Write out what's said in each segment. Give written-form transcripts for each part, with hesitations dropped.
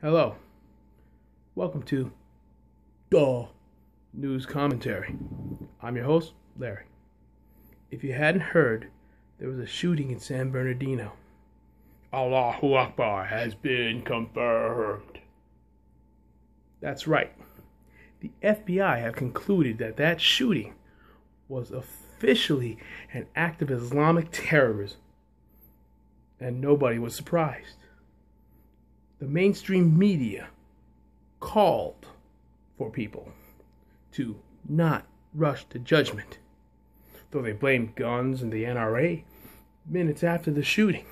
Hello, welcome to the News Commentary. I'm your host, Larry. If you hadn't heard, there was a shooting in San Bernadino. Allahu Akbar has been confirmed. That's right. The FBI have concluded that that shooting was officially an act of Islamic terrorism, and nobody was surprised. The mainstream media called for people to not rush to judgment, though they blamed guns and the NRA minutes after the shooting.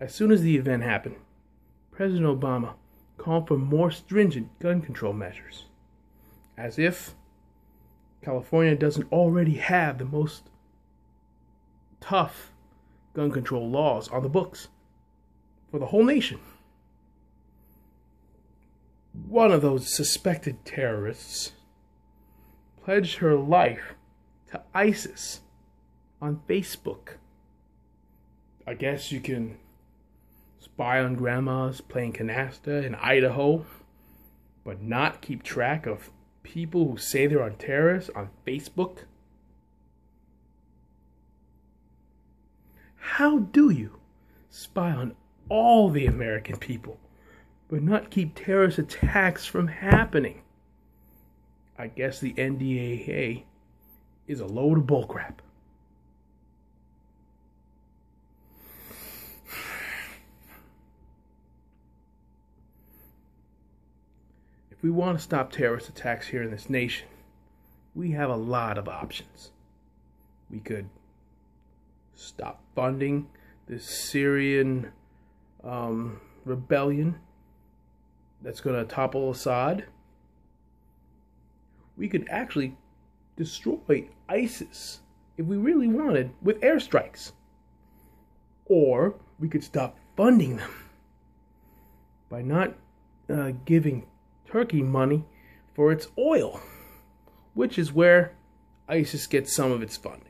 As soon as the event happened, President Obama called for more stringent gun control measures, as if California doesn't already have the most tough gun control laws on the books for the whole nation. One of those suspected terrorists pledged her life to ISIS on Facebook. I guess you can spy on grandmas playing canasta in Idaho, but not keep track of people who say they're on terrorists on Facebook? How do you spy on all the American people, but not keep terrorist attacks from happening? I guess the NDAA is a load of bullcrap. If we want to stop terrorist attacks here in this nation, we have a lot of options. We could stop funding this Syrian rebellion that's going to topple Assad. We could actually destroy ISIS if we really wanted with airstrikes. Or we could stop funding them by not giving Turkey money for its oil, which is where ISIS gets some of its funding.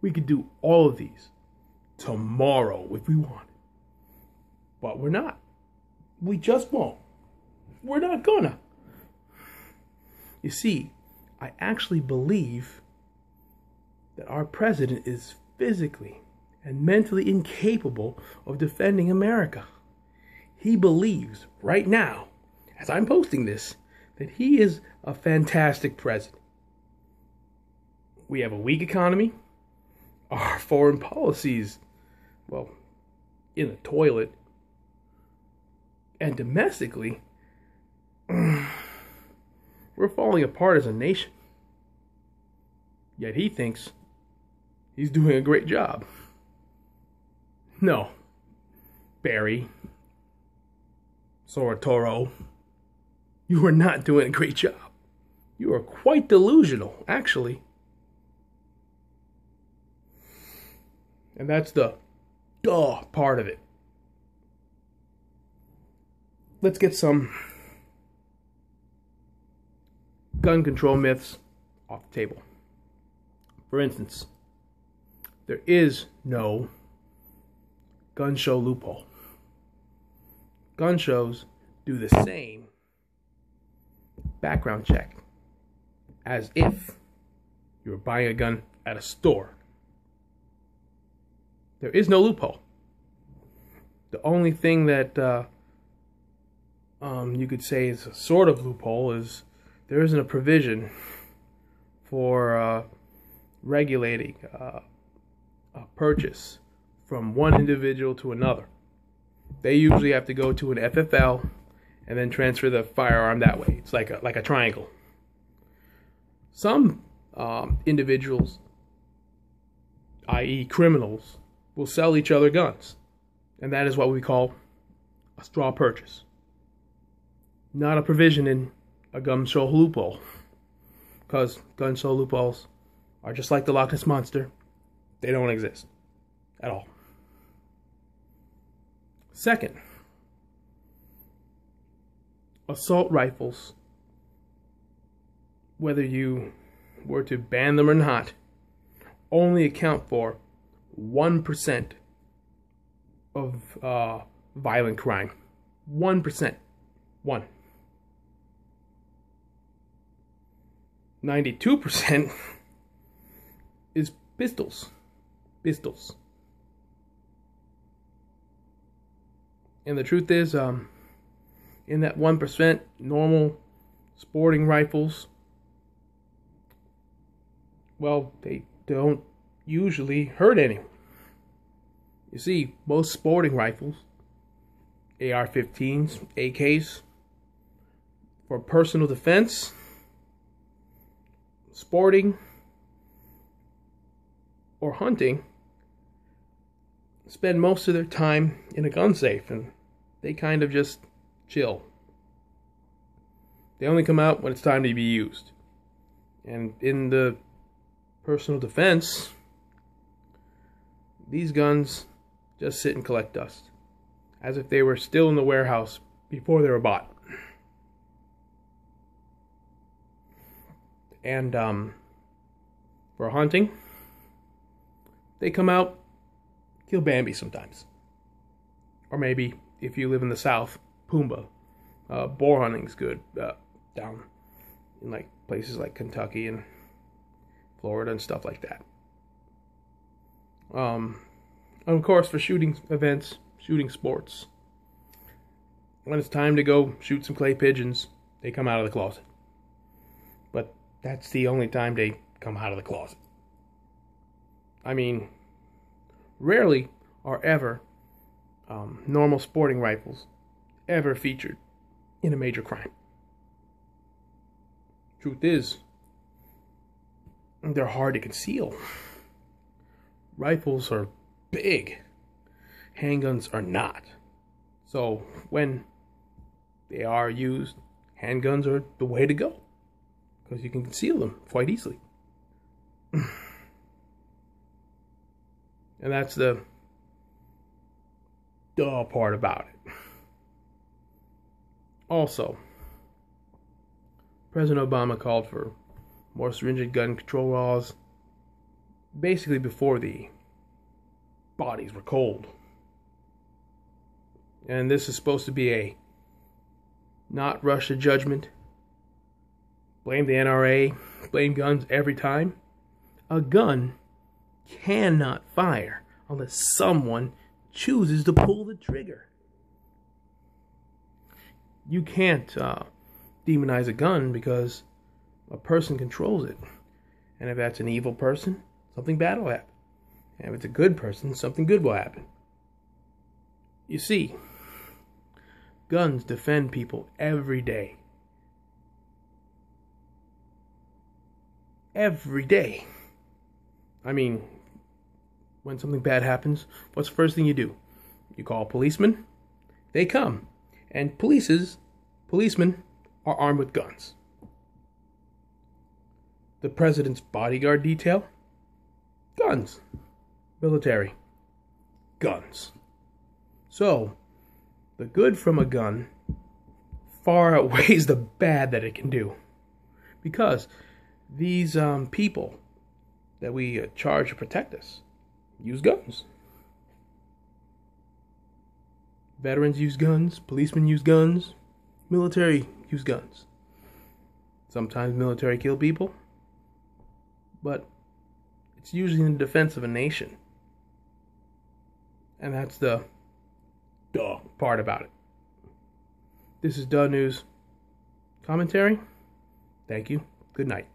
We could do all of these tomorrow if we wanted. But we're not. We just won't. We're not gonna. You see, I actually believe that our president is physically and mentally incapable of defending America. He believes right now, as I'm posting this, that he is a fantastic president. We have a weak economy. Our foreign policies, well, in the toilet. And domestically, we're falling apart as a nation. Yet he thinks he's doing a great job. No, Barry Soratoro, you are not doing a great job. You are quite delusional, actually. And that's the duh part of it. Let's get some gun control myths off the table. For instance, there is no gun show loophole. Gun shows do the same background check as if you were buying a gun at a store. There is no loophole. The only thing that you could say is a sort of loophole is there isn't a provision for regulating a purchase from one individual to another. They usually have to go to an FFL and then transfer the firearm that way. It's like a triangle. Some individuals, i.e. criminals, will sell each other guns. And that is what we call a straw purchase. Not a provision in a gun show loophole. Because gun show loopholes are just like the Loch Ness Monster. They don't exist at all. Second, assault rifles, whether you were to ban them or not, only account for 1% of violent crime. 1%. 1. 92% is pistols. Pistols. And the truth is, in that 1%, normal sporting rifles, well, they don't usually hurt anyone. You see, most sporting rifles, AR-15s, AKs, for personal defense, sporting, or hunting, spend most of their time in a gun safe, and they kind of just chill. They only come out when it's time to be used. And in the personal defense, these guns just sit and collect dust, as if they were still in the warehouse before they were bought. And for hunting, they come out, kill Bambi sometimes. Or maybe, if you live in the South, Pumbaa. Boar hunting's good down in like places like Kentucky and Florida and stuff like that. And of course, for shooting events, shooting sports, when it's time to go shoot some clay pigeons, they come out of the closet. But that's the only time they come out of the closet. I mean, rarely are ever normal sporting rifles ever featured in a major crime. Truth is, they're hard to conceal. Rifles are big. Handguns are not. So when they are used, handguns are the way to go, because you can conceal them quite easily. And that's the dull part about it. Also, President Obama called for more stringent gun control laws basically before the bodies were cold. And this is supposed to be a not rush to judgment, blame the NRA, blame guns every time. A gun cannot fire unless someone chooses to pull the trigger. You can't demonize a gun because a person controls it. And if that's an evil person, something bad will happen. And if it's a good person, something good will happen. You see, guns defend people every day. Every day. I mean, when something bad happens, what's the first thing you do? You call a policeman. They come. And policemen are armed with guns. The president's bodyguard detail? Guns. Military? Guns. So, the good from a gun far outweighs the bad that it can do. Because these people that we charge to protect us use guns. Veterans use guns, policemen use guns, military use guns. Sometimes military kill people, but it's usually in defense of a nation. And that's the duh part about it. This is Duh News Commentary. Thank you. Good night.